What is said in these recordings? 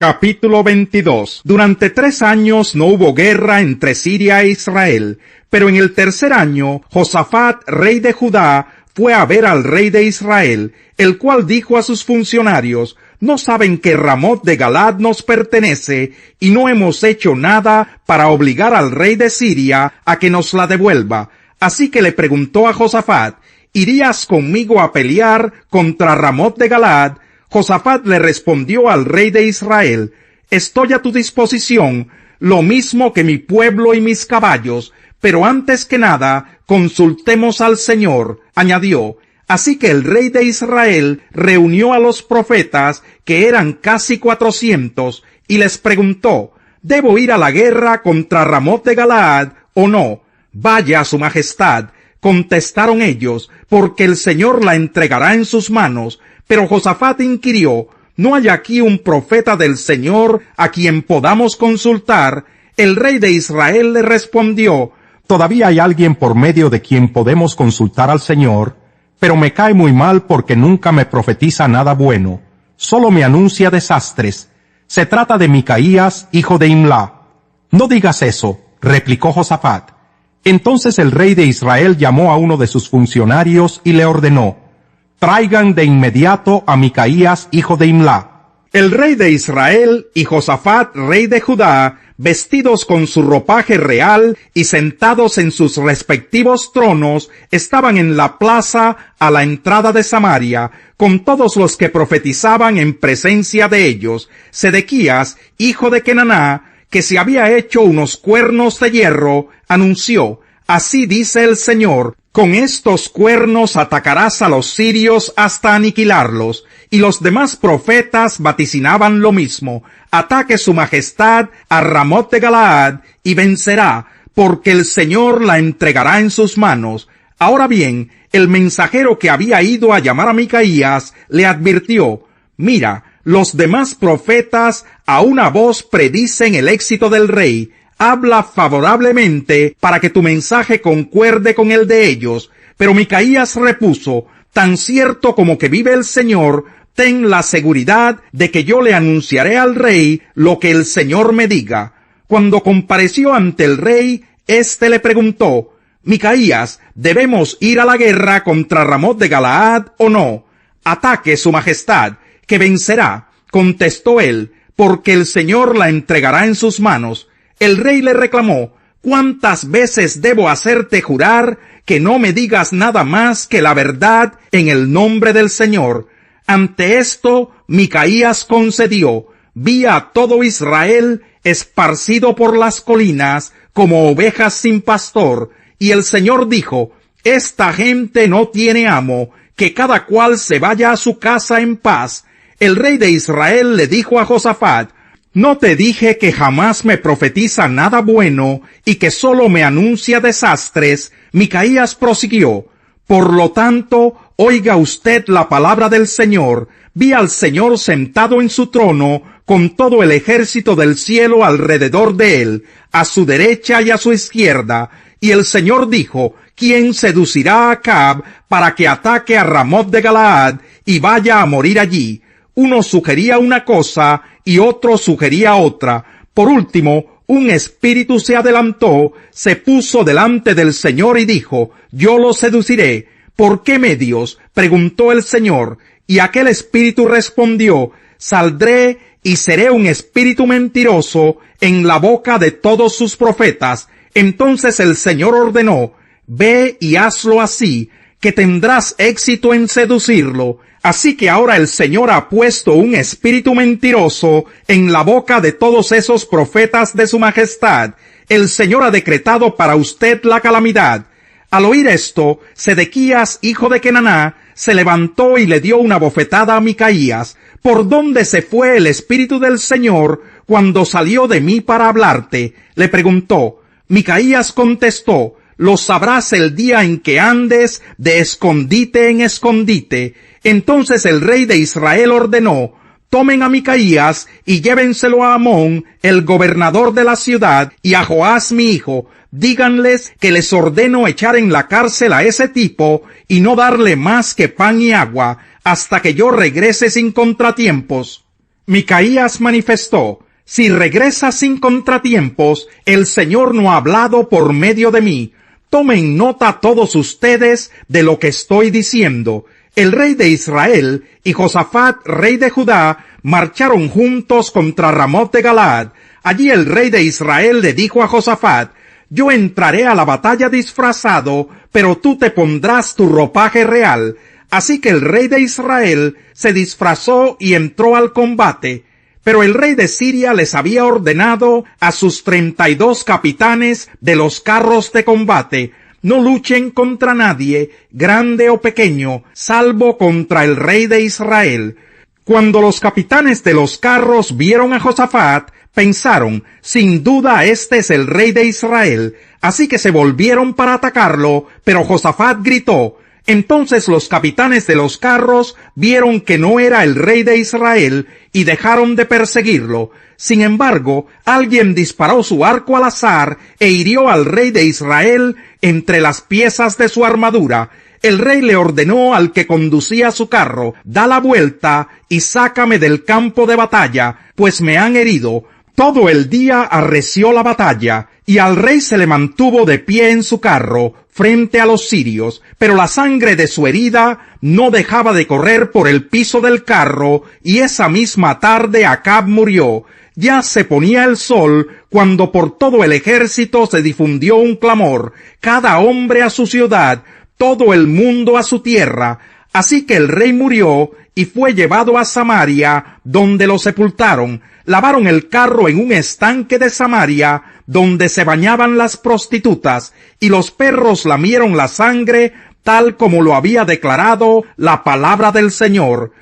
Capítulo 22. Durante 3 años no hubo guerra entre Siria e Israel, pero en el tercer año, Josafat, rey de Judá, fue a ver al rey de Israel, el cual dijo a sus funcionarios: ¿No saben que Ramot de Galaad nos pertenece, y no hemos hecho nada para obligar al rey de Siria a que nos la devuelva? Así que le preguntó a Josafat: ¿Irías conmigo a pelear contra Ramot de Galaad? Josafat le respondió al rey de Israel: Estoy a tu disposición, lo mismo que mi pueblo y mis caballos, pero antes que nada, consultemos al Señor. Añadió: Así que el rey de Israel reunió a los profetas, que eran casi 400, y les preguntó: ¿Debo ir a la guerra contra Ramot de Galaad o no? Vaya, su majestad, contestaron ellos, porque el Señor la entregará en sus manos. Pero Josafat inquirió: ¿No hay aquí un profeta del Señor a quien podamos consultar? El rey de Israel le respondió: Todavía hay alguien por medio de quien podemos consultar al Señor, pero me cae muy mal porque nunca me profetiza nada bueno, solo me anuncia desastres. Se trata de Micaías, hijo de Imlá. No digas eso, replicó Josafat. Entonces el rey de Israel llamó a uno de sus funcionarios y le ordenó: Traigan de inmediato a Micaías, hijo de Imlá. El rey de Israel y Josafat, rey de Judá, vestidos con su ropaje real y sentados en sus respectivos tronos, estaban en la plaza a la entrada de Samaria, con todos los que profetizaban en presencia de ellos. Sedequías, hijo de Kenaná, que se había hecho unos cuernos de hierro, anunció: Así dice el Señor: Con estos cuernos atacarás a los sirios hasta aniquilarlos. Y los demás profetas vaticinaban lo mismo: Ataque su majestad a Ramot de Galaad y vencerá, porque el Señor la entregará en sus manos. Ahora bien, el mensajero que había ido a llamar a Micaías le advirtió: Mira, los demás profetas a una voz predicen el éxito del rey. Habla favorablemente para que tu mensaje concuerde con el de ellos. Pero Micaías repuso: Tan cierto como que vive el Señor, ten la seguridad de que yo le anunciaré al rey lo que el Señor me diga. Cuando compareció ante el rey, éste le preguntó: Micaías, ¿debemos ir a la guerra contra Ramot de Galaad o no? Ataque su majestad, que vencerá, contestó él, porque el Señor la entregará en sus manos. El rey le reclamó: ¿Cuántas veces debo hacerte jurar que no me digas nada más que la verdad en el nombre del Señor? Ante esto, Micaías concedió: Vi a todo Israel esparcido por las colinas como ovejas sin pastor, y el Señor dijo: Esta gente no tiene amo, que cada cual se vaya a su casa en paz. El rey de Israel le dijo a Josafat: ¿No te dije que jamás me profetiza nada bueno y que solo me anuncia desastres? Micaías prosiguió: Por lo tanto, oiga usted la palabra del Señor. Vi al Señor sentado en su trono, con todo el ejército del cielo alrededor de él, a su derecha y a su izquierda. Y el Señor dijo: ¿Quién seducirá a Acab para que ataque a Ramot de Galaad y vaya a morir allí? Uno sugería una cosa y otro sugería otra. Por último, un espíritu se adelantó, se puso delante del Señor y dijo: Yo lo seduciré. ¿Por qué medios?, preguntó el Señor. Y aquel espíritu respondió: Saldré y seré un espíritu mentiroso en la boca de todos sus profetas. Entonces el Señor ordenó: Ve y hazlo así, que tendrás éxito en seducirlo. Así que ahora el Señor ha puesto un espíritu mentiroso en la boca de todos esos profetas de su majestad. El Señor ha decretado para usted la calamidad. Al oír esto, Sedequías, hijo de Kenaná, se levantó y le dio una bofetada a Micaías. ¿Por dónde se fue el espíritu del Señor cuando salió de mí para hablarte?, le preguntó. Micaías contestó: Lo sabrás el día en que andes de escondite en escondite. Entonces el rey de Israel ordenó: Tomen a Micaías y llévenselo a Amón, el gobernador de la ciudad, y a Joás mi hijo. Díganles que les ordeno echar en la cárcel a ese tipo y no darle más que pan y agua, hasta que yo regrese sin contratiempos. Micaías manifestó: si regresa sin contratiempos, el Señor no ha hablado por medio de mí. Tomen nota todos ustedes de lo que estoy diciendo. El rey de Israel y Josafat, rey de Judá, marcharon juntos contra Ramoth de Galaad. Allí el rey de Israel le dijo a Josafat: yo entraré a la batalla disfrazado, pero tú te pondrás tu ropaje real. Así que el rey de Israel se disfrazó y entró al combate. Pero el rey de Siria les había ordenado a sus 32 capitanes de los carros de combate: no luchen contra nadie, grande o pequeño, salvo contra el rey de Israel. Cuando los capitanes de los carros vieron a Josafat, pensaron: sin duda este es el rey de Israel. Así que se volvieron para atacarlo, pero Josafat gritó. Entonces los capitanes de los carros vieron que no era el rey de Israel y dejaron de perseguirlo. Sin embargo, alguien disparó su arco al azar e hirió al rey de Israel entre las piezas de su armadura. El rey le ordenó al que conducía su carro: da la vuelta y sácame del campo de batalla, pues me han herido. Todo el día arreció la batalla, y al rey se le mantuvo de pie en su carro, frente a los sirios, pero la sangre de su herida no dejaba de correr por el piso del carro, y esa misma tarde Acab murió. Ya se ponía el sol cuando por todo el ejército se difundió un clamor: cada hombre a su ciudad, todo el mundo a su tierra. Así que el rey murió y fue llevado a Samaria, donde lo sepultaron. Lavaron el carro en un estanque de Samaria, donde se bañaban las prostitutas, y los perros lamieron la sangre, tal como lo había declarado la palabra del Señor.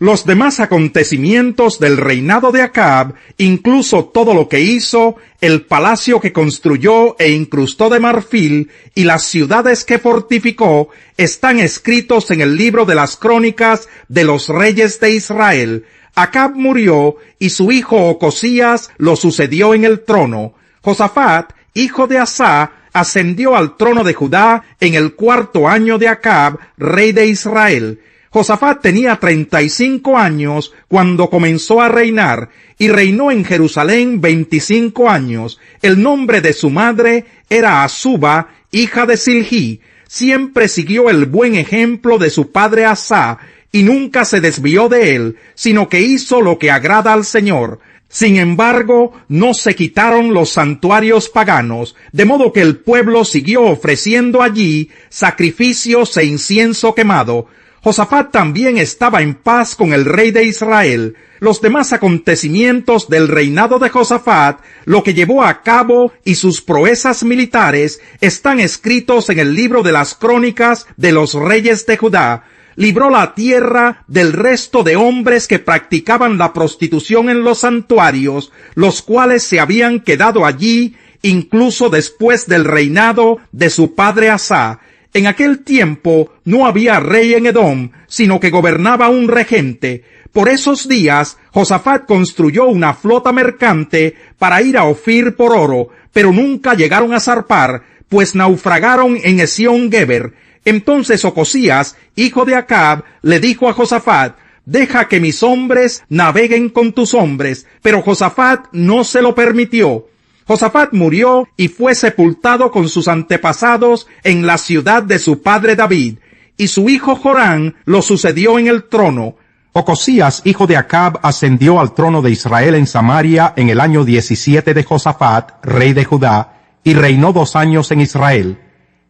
Los demás acontecimientos del reinado de Acab, incluso todo lo que hizo, el palacio que construyó e incrustó de marfil, y las ciudades que fortificó, están escritos en el libro de las crónicas de los reyes de Israel. Acab murió, y su hijo Ocosías lo sucedió en el trono. Josafat, hijo de Asá, ascendió al trono de Judá en el 4º año de Acab, rey de Israel. Josafat tenía 35 años cuando comenzó a reinar, y reinó en Jerusalén 25 años. El nombre de su madre era Azuba, hija de Silhi. Siempre siguió el buen ejemplo de su padre Asá, y nunca se desvió de él, sino que hizo lo que agrada al Señor. Sin embargo, no se quitaron los santuarios paganos, de modo que el pueblo siguió ofreciendo allí sacrificios e incienso quemado. Josafat también estaba en paz con el rey de Israel. Los demás acontecimientos del reinado de Josafat, lo que llevó a cabo y sus proezas militares, están escritos en el libro de las crónicas de los reyes de Judá. Libró la tierra del resto de hombres que practicaban la prostitución en los santuarios, los cuales se habían quedado allí incluso después del reinado de su padre Asá. En aquel tiempo no había rey en Edom, sino que gobernaba un regente. Por esos días, Josafat construyó una flota mercante para ir a Ofir por oro, pero nunca llegaron a zarpar, pues naufragaron en Esión-Geber. Entonces Ocosías, hijo de Acab, le dijo a Josafat: deja que mis hombres naveguen con tus hombres. Pero Josafat no se lo permitió. Josafat murió y fue sepultado con sus antepasados en la ciudad de su padre David, y su hijo Jorán lo sucedió en el trono. Ocosías, hijo de Acab, ascendió al trono de Israel en Samaria en el año 17 de Josafat, rey de Judá, y reinó 2 años en Israel.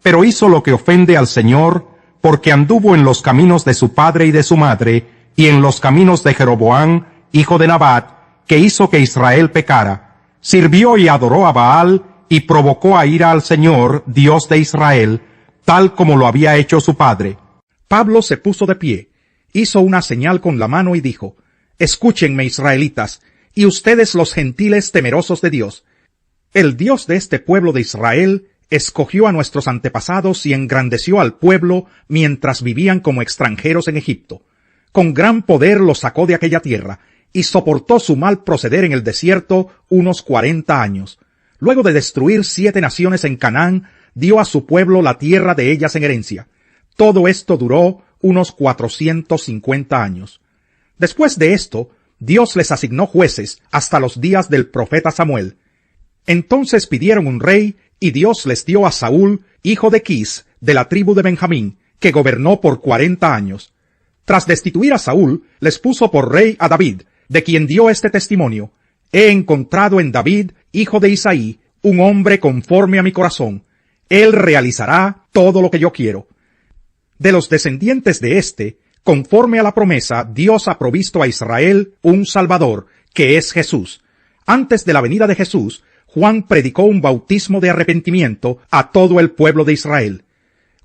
Pero hizo lo que ofende al Señor, porque anduvo en los caminos de su padre y de su madre, y en los caminos de Jeroboam, hijo de Nabat, que hizo que Israel pecara. Sirvió y adoró a Baal, y provocó a ira al Señor, Dios de Israel, tal como lo había hecho su padre. Pablo se puso de pie, hizo una señal con la mano y dijo: escúchenme, israelitas, y ustedes los gentiles temerosos de Dios. El Dios de este pueblo de Israel escogió a nuestros antepasados y engrandeció al pueblo mientras vivían como extranjeros en Egipto. Con gran poder los sacó de aquella tierra, y soportó su mal proceder en el desierto unos 40 años. Luego de destruir 7 naciones en Canaán, dio a su pueblo la tierra de ellas en herencia. Todo esto duró unos 450 años. Después de esto, Dios les asignó jueces hasta los días del profeta Samuel. Entonces pidieron un rey, y Dios les dio a Saúl, hijo de Quis, de la tribu de Benjamín, que gobernó por 40 años. Tras destituir a Saúl, les puso por rey a David, de quien dio este testimonio: he encontrado en David, hijo de Isaí, un hombre conforme a mi corazón. Él realizará todo lo que yo quiero. De los descendientes de éste, conforme a la promesa, Dios ha provisto a Israel un Salvador, que es Jesús. Antes de la venida de Jesús, Juan predicó un bautismo de arrepentimiento a todo el pueblo de Israel.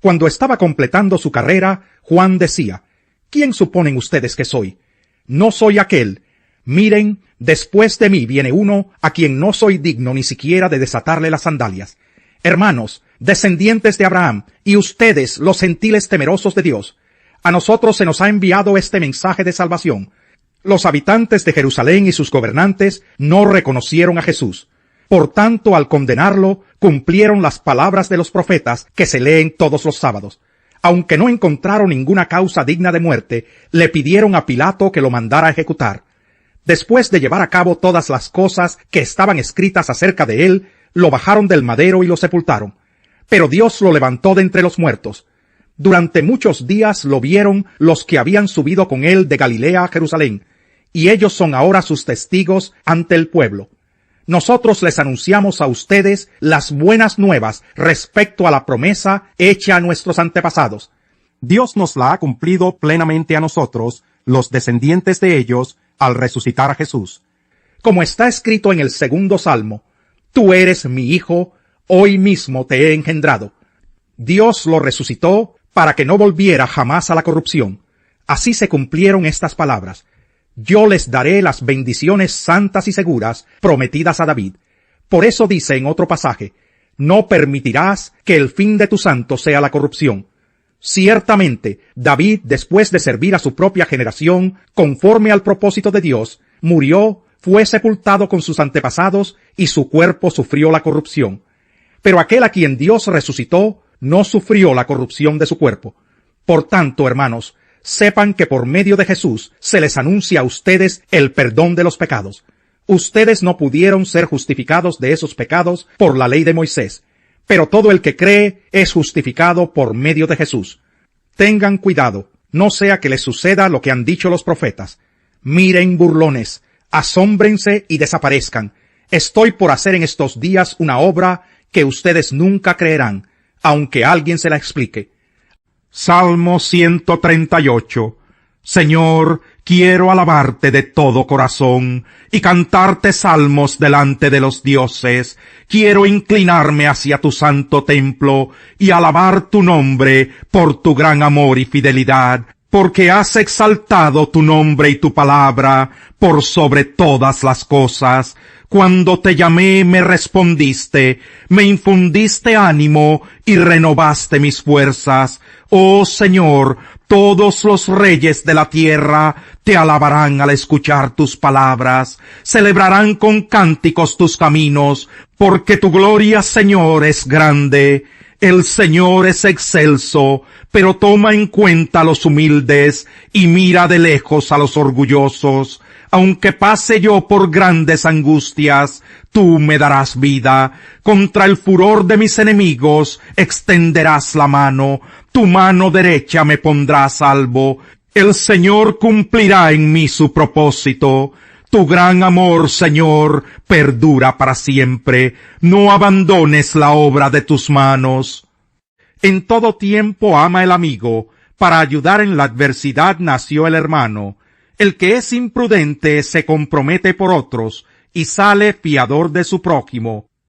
Cuando estaba completando su carrera, Juan decía: ¿quién suponen ustedes que soy? No soy aquel. Miren, después de mí viene uno a quien no soy digno ni siquiera de desatarle las sandalias. Hermanos, descendientes de Abraham, y ustedes, los gentiles temerosos de Dios, a nosotros se nos ha enviado este mensaje de salvación. Los habitantes de Jerusalén y sus gobernantes no reconocieron a Jesús. Por tanto, al condenarlo, cumplieron las palabras de los profetas que se leen todos los sábados. Aunque no encontraron ninguna causa digna de muerte, le pidieron a Pilato que lo mandara a ejecutar. Después de llevar a cabo todas las cosas que estaban escritas acerca de él, lo bajaron del madero y lo sepultaron. Pero Dios lo levantó de entre los muertos. Durante muchos días lo vieron los que habían subido con él de Galilea a Jerusalén, y ellos son ahora sus testigos ante el pueblo. Nosotros les anunciamos a ustedes las buenas nuevas respecto a la promesa hecha a nuestros antepasados. Dios nos la ha cumplido plenamente a nosotros, los descendientes de ellos, al resucitar a Jesús. Como está escrito en el 2º Salmo: tú eres mi hijo, hoy mismo te he engendrado. Dios lo resucitó para que no volviera jamás a la corrupción. Así se cumplieron estas palabras: yo les daré las bendiciones santas y seguras prometidas a David. Por eso dice en otro pasaje: no permitirás que el fin de tu santo sea la corrupción. Ciertamente, David, después de servir a su propia generación, conforme al propósito de Dios, murió, fue sepultado con sus antepasados, y su cuerpo sufrió la corrupción. Pero aquel a quien Dios resucitó, no sufrió la corrupción de su cuerpo. Por tanto, hermanos, sepan que por medio de Jesús se les anuncia a ustedes el perdón de los pecados. Ustedes no pudieron ser justificados de esos pecados por la ley de Moisés, pero todo el que cree es justificado por medio de Jesús. Tengan cuidado, no sea que les suceda lo que han dicho los profetas: miren, burlones, asómbrense y desaparezcan. Estoy por hacer en estos días una obra que ustedes nunca creerán, aunque alguien se la explique. Salmo 138. Señor, quiero alabarte de todo corazón y cantarte salmos delante de los dioses. Quiero inclinarme hacia tu santo templo y alabar tu nombre por tu gran amor y fidelidad, porque has exaltado tu nombre y tu palabra por sobre todas las cosas. Cuando te llamé me respondiste, me infundiste ánimo y renovaste mis fuerzas. Oh Señor, todos los reyes de la tierra te alabarán al escuchar tus palabras, celebrarán con cánticos tus caminos, porque tu gloria, Señor, es grande. El Señor es excelso, pero toma en cuenta a los humildes y mira de lejos a los orgullosos. Aunque pase yo por grandes angustias, tú me darás vida. Contra el furor de mis enemigos extenderás la mano. Tu mano derecha me pondrá a salvo. El Señor cumplirá en mí su propósito. Tu gran amor, Señor, perdura para siempre. No abandones la obra de tus manos. En todo tiempo ama el amigo. Para ayudar en la adversidad nació el hermano. El que es imprudente se compromete por otros y sale fiador de su prójimo.